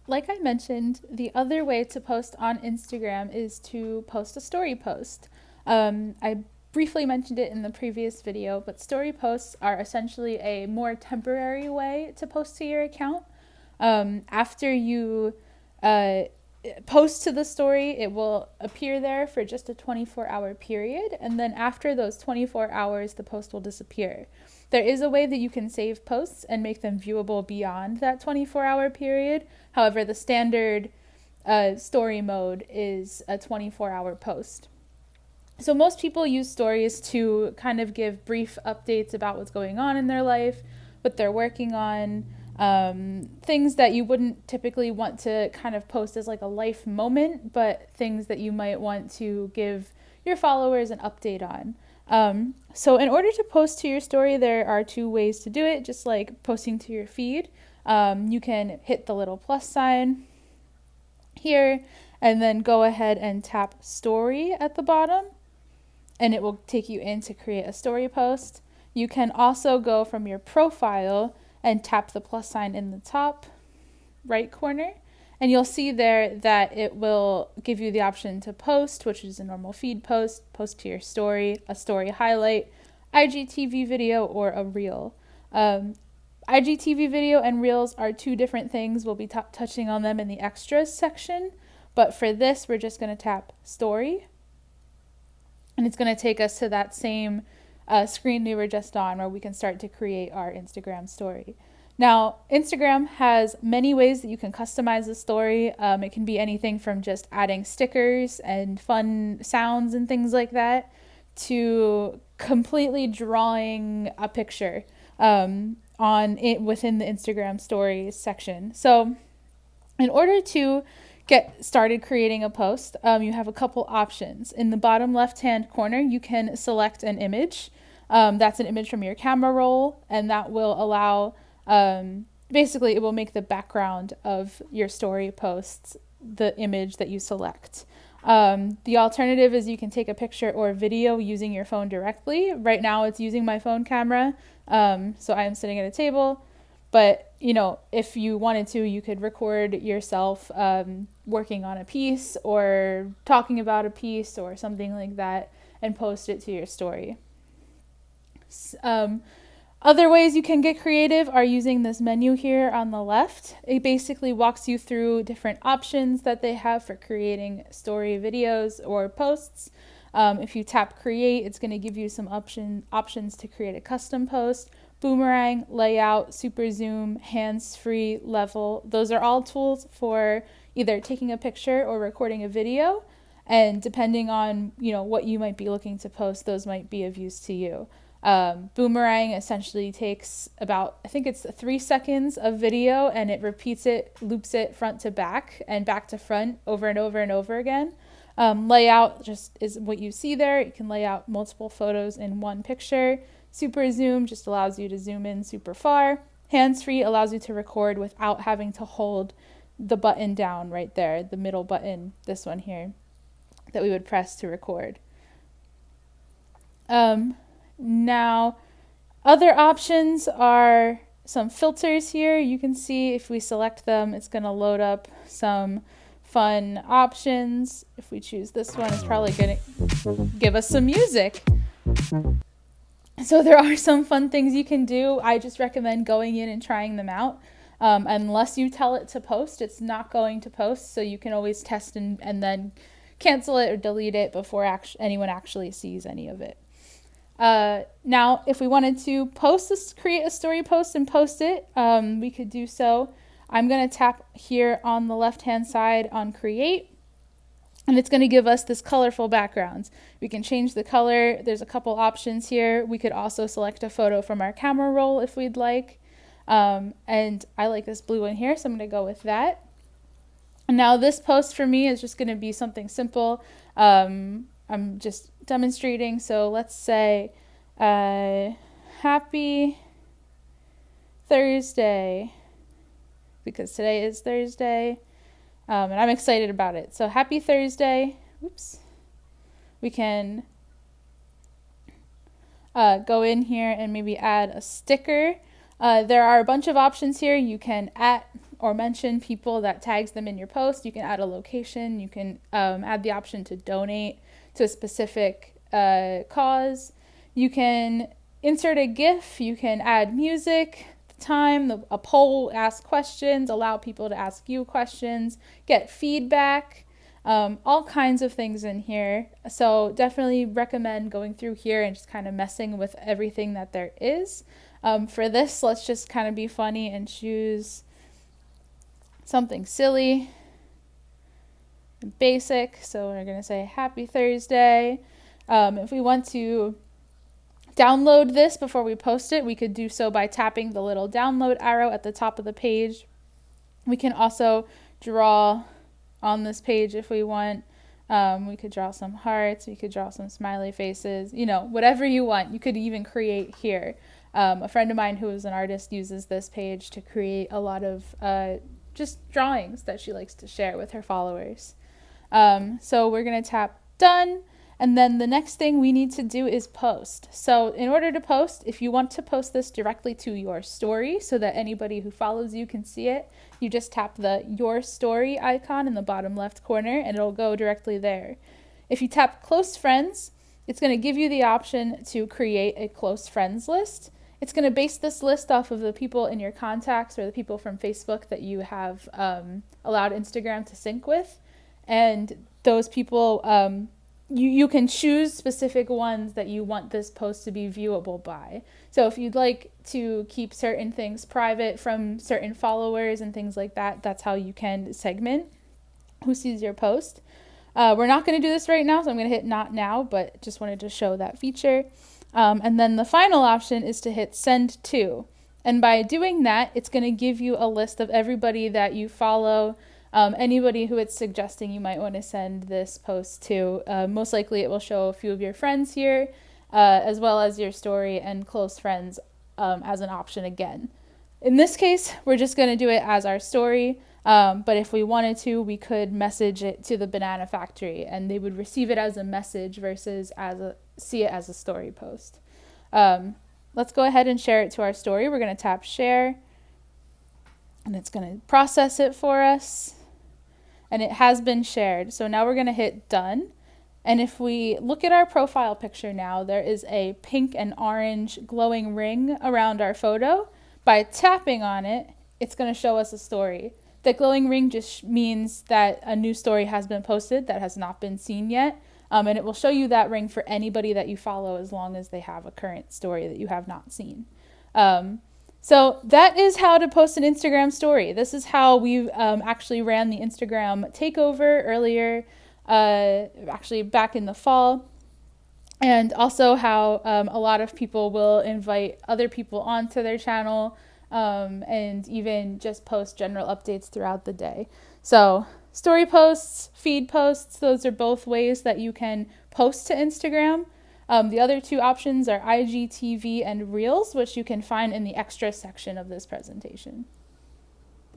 like I mentioned, the other way to post on Instagram is to post a story post. I briefly mentioned it in the previous video, but story posts are essentially a more temporary way to post to your account. After you uh, post to the story, it will appear there for just a 24-hour period, and then after those 24 hours, the post will disappear. There is a way that you can save posts and make them viewable beyond that 24-hour period. However, the standard story mode is a 24-hour post. So most people use stories to kind of give brief updates about what's going on in their life, what they're working on, things that you wouldn't typically want to kind of post as like a life moment, but things that you might want to give your followers an update on. So in order to post to your story, there are two ways to do it, just like posting to your feed. You can hit the little plus sign here and then go ahead and tap story at the bottom, and it will take you in to create a story post. You can also go from your profile and tap the plus sign in the top right corner, and you'll see there that it will give you the option to post, which is a normal feed post, post to your story, a story highlight, IGTV video, or a reel. IGTV video and reels are two different things. We'll be touching on them in the extras section, but for this, we're just going to tap story, and it's going to take us to that same screen we were just on, where we can start to create our Instagram story. Now, Instagram has many ways that you can customize the story. It can be anything from just adding stickers and fun sounds and things like that, to completely drawing a picture on it within the Instagram stories section. So in order to get started creating a post, you have a couple options. In the bottom left-hand corner, you can select an image. That's an image from your camera roll, and that will allow, basically, it will make the background of your story posts the image that you select. The alternative is you can take a picture or video using your phone directly. Right now, it's using my phone camera, so I am sitting at a table. But, you know, if you wanted to, you could record yourself working on a piece or talking about a piece or something like that and post it to your story. Other ways you can get creative are using this menu here on the left. It basically walks you through different options that they have for creating story videos or posts. If you tap create, it's going to give you some options to create a custom post. Boomerang, layout, super zoom, hands-free, level. Those are all tools for either taking a picture or recording a video. And depending on, what you might be looking to post, those might be of use to you. Boomerang essentially takes about, I think it's 3 seconds of video, and it repeats it, loops it front to back and back to front over and over and over again. Layout just is what you see there. You can lay out multiple photos in one picture. Super zoom just allows you to zoom in super far. Hands-free allows you to record without having to hold the button down right there, the middle button, this one here, that we would press to record. Now, other options are some filters here. You can see if we select them, it's going to load up some fun options. If we choose this one, it's probably going to give us some music. So there are some fun things you can do. I just recommend going in and trying them out. Unless you tell it to post, it's not going to post. So you can always test and then cancel it or delete it before anyone actually sees any of it. Now, if we wanted to create a story post and post it, we could do so. I'm going to tap here on the left-hand side on create, and it's going to give us this colorful background. We can change the color. There's a couple options here. We could also select a photo from our camera roll if we'd like. And I like this blue one here, so I'm going to go with that. And now this post for me is just going to be something simple. I'm just demonstrating. So let's say, happy Thursday, because today is Thursday, and I'm excited about it. So happy Thursday. Oops. We can go in here and maybe add a sticker. There are a bunch of options here. You can at or mention people that tags them in your post. You can add a location. You can add the option to donate to a specific cause. You can insert a GIF. You can add music, time, a poll, ask questions, allow people to ask you questions, get feedback, all kinds of things in here. So definitely recommend going through here and just kind of messing with everything that there is. For this, let's just kind of be funny and choose something silly and basic. So we're going to say Happy Thursday. If we want to download this before we post it, we could do so by tapping the little download arrow at the top of the page. We can also draw on this page if we want. We could draw some hearts, we could draw some smiley faces, whatever you want. You could even create here. A friend of mine who is an artist uses this page to create a lot of just drawings that she likes to share with her followers. So we're going to tap done. And then the next thing we need to do is post. So in order to post, if you want to post this directly to your story so that anybody who follows you can see it, you just tap the Your Story icon in the bottom left corner and it'll go directly there. If you tap Close Friends, it's going to give you the option to create a close friends list. It's going to base this list off of the people in your contacts or the people from Facebook that you have allowed Instagram to sync with. And those people, you can choose specific ones that you want this post to be viewable by. So if you'd like to keep certain things private from certain followers and things like that, that's how you can segment who sees your post. We're not going to do this right now, so I'm going to hit not now, but just wanted to show that feature. And then the final option is to hit send to. And by doing that, it's going to give you a list of everybody that you follow, anybody who it's suggesting you might want to send this post to. Most likely it will show a few of your friends here, as well as your story and close friends as an option again. In this case, we're just going to do it as our story. But if we wanted to, we could message it to the Banana Factory and they would receive it as a message versus see it as a story post. Let's go ahead and share it to our story. We're going to tap share and it's going to process it for us. And it has been shared. So now we're going to hit done. And if we look at our profile picture now, there is a pink and orange glowing ring around our photo. By tapping on it, it's going to show us a story. The glowing ring just means that a new story has been posted that has not been seen yet. And it will show you that ring for anybody that you follow as long as they have a current story that you have not seen. So that is how to post an Instagram story. This is how we actually ran the Instagram takeover earlier, actually back in the fall. And also how a lot of people will invite other people onto their channel and even just post general updates throughout the day. So story posts, feed posts, those are both ways that you can post to Instagram. The other two options are IGTV and Reels, which you can find in the extra section of this presentation.